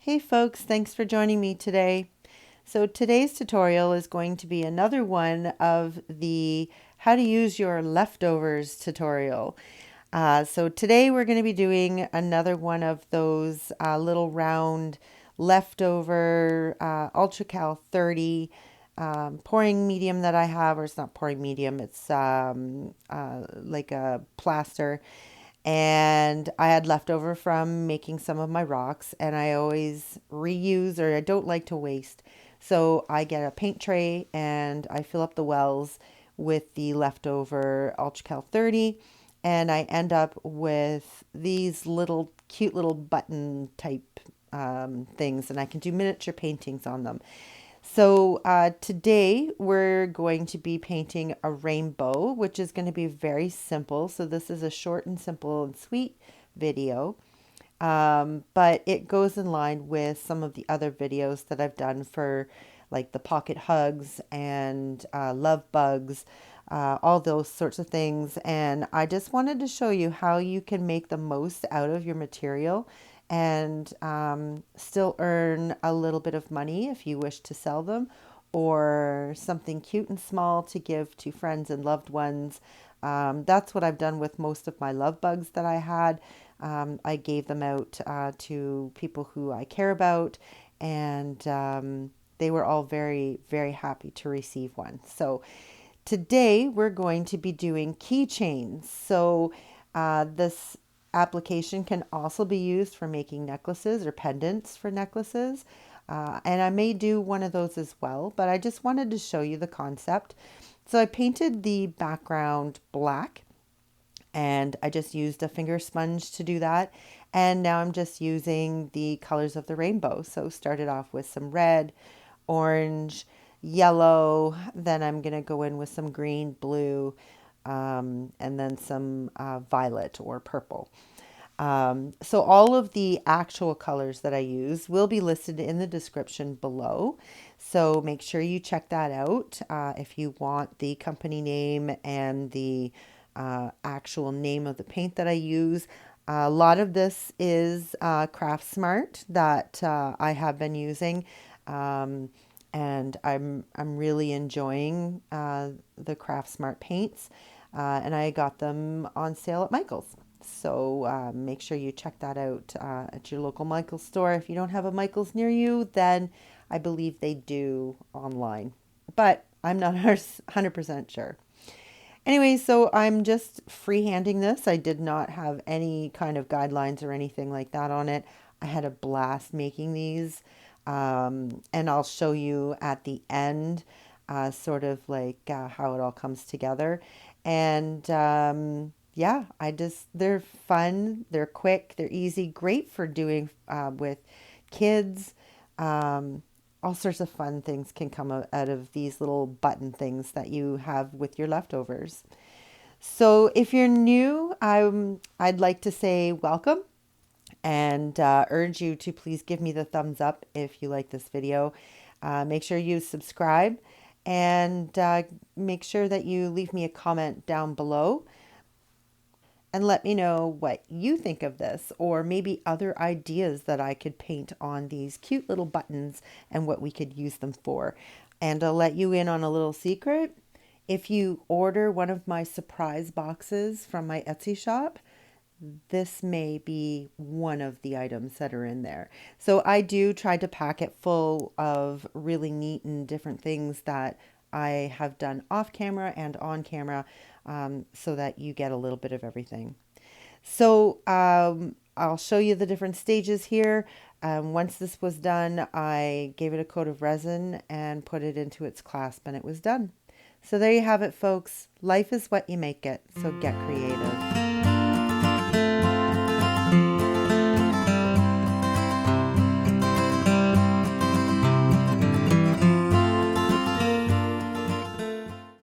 Hey folks, thanks for joining me today. So today's tutorial is going to be another one of the how to use your leftovers tutorial. So today we're going to be doing another one of those little round leftover Ultracal 30 pouring medium that I have, or it's not pouring medium, it's like a plaster. And I had leftover from making some of my rocks, and I always reuse, or I don't like to waste. So I get a paint tray and I fill up the wells with the leftover Ultracal 30, and I end up with these little cute little button type things, and I can do miniature paintings on them. So today we're going to be painting a rainbow, which is going to be very simple. So this is a short and simple and sweet video, but it goes in line with some of the other videos that I've done for like the pocket hugs and love bugs, all those sorts of things. And I just wanted to show you how you can make the most out of your material and still earn a little bit of money if you wish to sell them, or something cute and small to give to friends and loved ones. That's what I've done with most of my love bugs that I had. I gave them out to people who I care about, and they were all very, very happy to receive one. So today we're going to be doing keychains. So this application can also be used for making necklaces or pendants for necklaces. And I may do one of those as well, but I just wanted to show you the concept. So I painted the background black, and I just used a finger sponge to do that. And now I'm just using the colors of the rainbow. So started off with some red, orange, yellow, then I'm going to go in with some green, blue, and then some violet or purple. So all of the actual colors that I use will be listed in the description below. So make sure you check that out if you want the company name and the actual name of the paint that I use. A lot of this is Craft Smart that I have been using. And I'm really enjoying the Craft Smart paints, and I got them on sale at Michael's. So make sure you check that out at your local Michael's store. If you don't have a Michael's near you, then I believe they do online, but I'm not 100% sure. Anyway, so I'm just freehanding this. I did not have any kind of guidelines or anything like that on it. I had a blast making these, and I'll show you at the end sort of like how it all comes together. And yeah, they're fun, they're quick, they're easy, great for doing with kids. Um, all sorts of fun things can come out of these little button things that you have with your leftovers. So if you're new, I'd like to say welcome, and urge you to please give me the thumbs up if you like this video. Make sure you subscribe, and make sure that you leave me a comment down below and let me know what you think of this, or maybe other ideas that I could paint on these cute little buttons and what we could use them for. And I'll let you in on a little secret. If you order one of my surprise boxes from my Etsy shop, this may be one of the items that are in there. So I do try to pack it full of really neat and different things that I have done off camera and on camera, so that you get a little bit of everything. So I'll show you the different stages here. Once this was done, I gave it a coat of resin and put it into its clasp, and it was done. So there you have it, folks. Life is what you make it, so get creative.